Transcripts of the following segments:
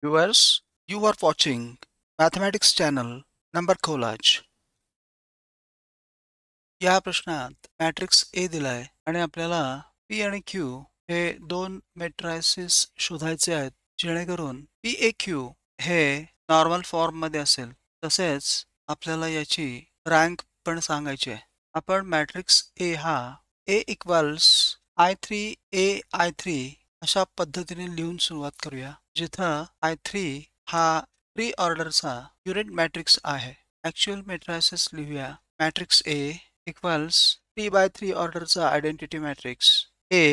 Viewers, you are watching Mathematics channel number collage. या प्रश्नात matrix ए दिलाय आणि आपल्याला पी आणि क्यू हे दोन मॅट्रिसेस शोधायचे आहेत जेणेकरून पी ए क्यू हे नॉर्मल फॉर्म मध्ये असेल तसेच आपल्याला याची रँक पण सांगायची आहे. आपण मॅट्रिक्स ए हा ए इक्वल्स I3 ए I3 अशा पद्धतीने लिहून सुरुवात करूया, जिथं I3 हा प्री ऑर्डरचा युनिट मॅट्रिक्स आहे. ऍक्च्युअल मॅट्रिसेस लिहूया. मॅट्रिक्स ए इक्वल्स 3 by 3 ऑर्डरचा आयडेंटिटी मॅट्रिक्स ए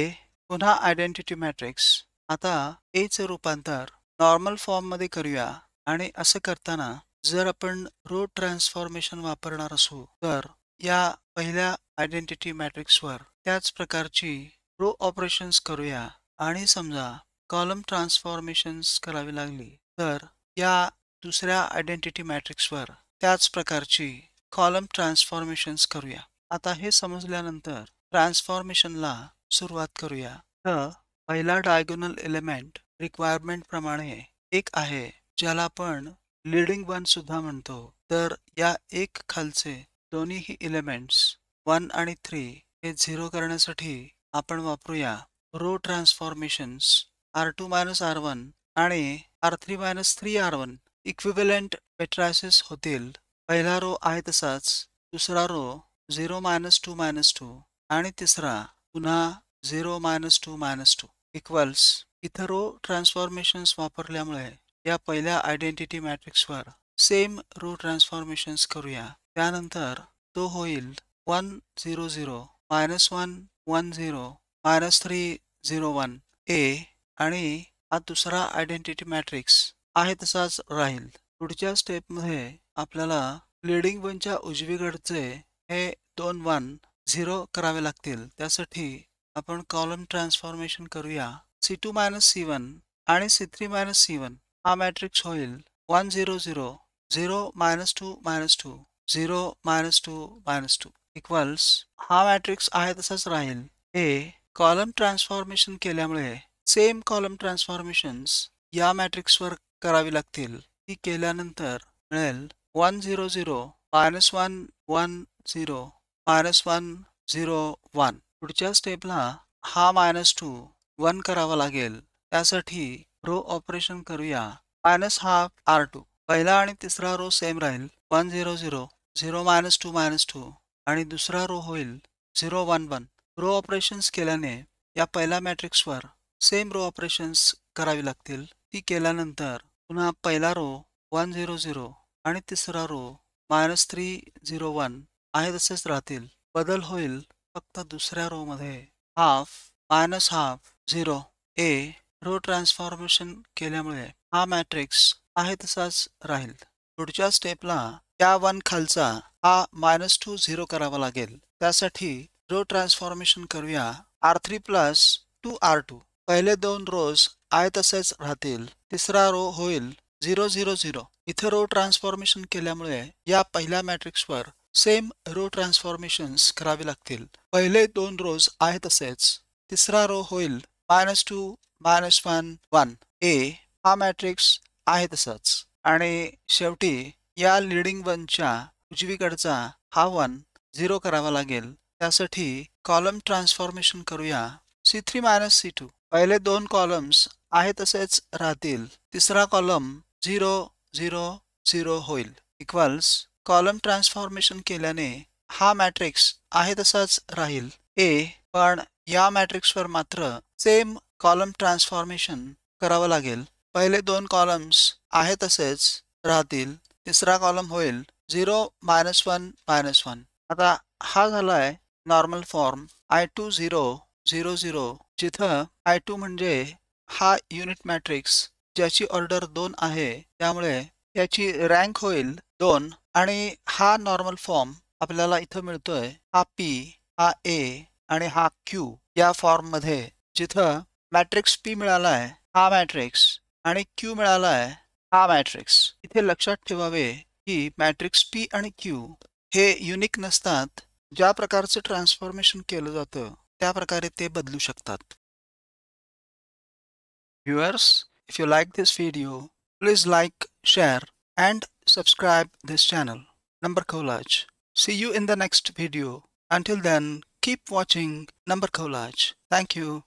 पुन्हा आयडेंटिटी मॅट्रिक्स. आता ए चे रूपांतर नॉर्मल फॉर्म मध्ये करूया आणि असं करताना जर आपण रो ट्रान्सफॉर्मेशन वापरणार असू तर या पहिल्या आयडेंटिटी मॅट्रिक्स वर त्याच प्रकारची रो ऑपरेशन्स करूया आणि समजा कॉलम ट्रान्सफॉर्मेशन्स करावी लागली तर या दुसऱ्या आयडेंटिटी मॅट्रिक्स वर त्याच प्रकारची कॉलम ट्रान्सफॉर्मेशन्स करूया. आता हे समजल्यानंतर ट्रान्सफॉर्मेशनला सुरुवात करूया. तर पहिला डायगोनल एलिमेंट रिक्वायरमेंट प्रमाणे एक आहे, ज्याला आपण लीडिंग वन सुद्धा म्हणतो. तर या एक खालचे दोन्हीही एलिमेंट्स 1 आणि 3 हे 0 करण्यासाठी आपण वापरूया रो ट्रान्सफॉर्मेशन्स R2 - R1 आणि R3 - 3R1 इक्विव्हॅलेंट मॅट्रिसेस होतील. पहिला रो आहे तसाच, दुसरा रो 0 - 2 - 2 आणि तिसरा पुन्हा 0 - 2 - 2 इक्वल्स. इथं रो ट्रान्सफॉर्मेशन्स वापरल्यामुळे या पहिल्या आयडेंटिटी मॅट्रिक्सवर सेम रो ट्रान्सफॉर्मेशन्स करूया. त्यानंतर तो होईल 1 0 0 -1 1 0 -3 0 1 ए आणि हा दुसरा आयडेंटिटी मॅट्रिक्स आहे तसाच राहील. पुढच्या स्टेपमध्ये आपल्याला लीडिंग वनच्या उजवीकडचे हे दोन 1 0 करावे लागतील. त्यासाठी आपण कॉलम ट्रान्सफॉर्मेशन करूया. C2 - C1 आणि C3 - C1 हा मॅट्रिक्स होईल 1 0 0 0 -2 -2 0 -2 -2 इक्वल्स. हा मॅट्रिक्स आहे तसाच राहील. हे कॉलम ट्रान्सफॉर्मेशन केल्यामुळे सेम कॉलम ट्रान्सफॉर्मेशन्स या मॅट्रिक्सवर करावी लागतील. ती केल्यानंतर मिळेल 1 0 0 -1 1 0 -1 0 1. पुढच्या स्टेपला हा -2 1 करावा लागेल. त्यासाठी रो ऑपरेशन करूया. -Half R2. पहिला आणि तिसरा रो सेम राहील 1 0 0 0 -2 -2 आणि दुसरा रो होईल 0 1 1. रो ऑपरेशन्स केल्याने या पहिल्या मॅट्रिक्सवर सेम रो ऑपरेशन्स करावी लागतील. ती केल्यानंतर पुन्हा पहिला रो 1 0 0 आणि तिसरा रो -3 0 1 आहे तसेच राहतील. बदल होईल फक्त दुसऱ्या रो मध्ये हाफ हाफ 0 ए. रो ट्रान्सफॉर्मेशन केल्यामुळे हा मॅट्रिक्स आहे तसाच राहील. पुढच्या स्टेपला या 1 खालचा हा -2 0 करावा लागेल. त्यासाठी रो ट्रान्सफॉर्मेशन करूया. R3 + 2R2. पहिले दोन रोज आहे तसेच राहतील. तिसरा रो होईल 0 0 0. इथे रो ट्रान्सफॉर्मेशन केल्यामुळे या पहिल्या मॅट्रिक्सवर सेम रो ट्रान्सफॉर्मेशन्स करावी लागतील. पहिले दोन रोज आहे तसेच. तिसरा रो होईल -2 -1 1 ए. हा मॅट्रिक्स आहे तसाच. आणि शेवटी या लीडिंग वनच्या उजवीकडचा हा 1 0 करावा लागेल. त्यासाठी कॉलम ट्रान्सफॉर्मेशन करूया. C3 - C2. पहिले दोन कॉलम्स आहे तसेच राहतील. तिसरा कॉलम 0 0 0 होईल इक्वल्स. कॉलम ट्रान्सफॉर्मेशन केल्याने हा मॅट्रिक्स आहे तसाच राहील ए. पण या मॅट्रिक्सवर मात्र सेम कॉलम ट्रान्सफॉर्मेशन करावं लागेल. पहिले दोन कॉलम्स आहे तसेच राहतील. तिसरा कॉलम होईल 0 -1 -1. आता हा झालाय नॉर्मल फॉर्म I2 0 0 0, जिथं I2 म्हणजे हा युनिट मॅट्रिक्स ज्याची ऑर्डर 2 आहे, त्यामुळे याची रँक होईल 2. आणि हा नॉर्मल फॉर्म आपल्याला इथं मिळतोय हा P, हा A आणि हा Q या फॉर्म मध्ये, जिथं मॅट्रिक्स P मिळालाय हा मॅट्रिक्स आणि Q मिळालाय हा मॅट्रिक्स. इथे लक्षात ठेवावे की मॅट्रिक्स P आणि Q हे युनिक नसतात. ज्या प्रकारचे ट्रान्सफॉर्मेशन केलं जातं त्या प्रकारे ते बदलू शकतात. Viewers, if you like this video, Please like, share and subscribe this channel, Number Collage. See you in the next video. Until then, keep watching Number Collage. Thank you.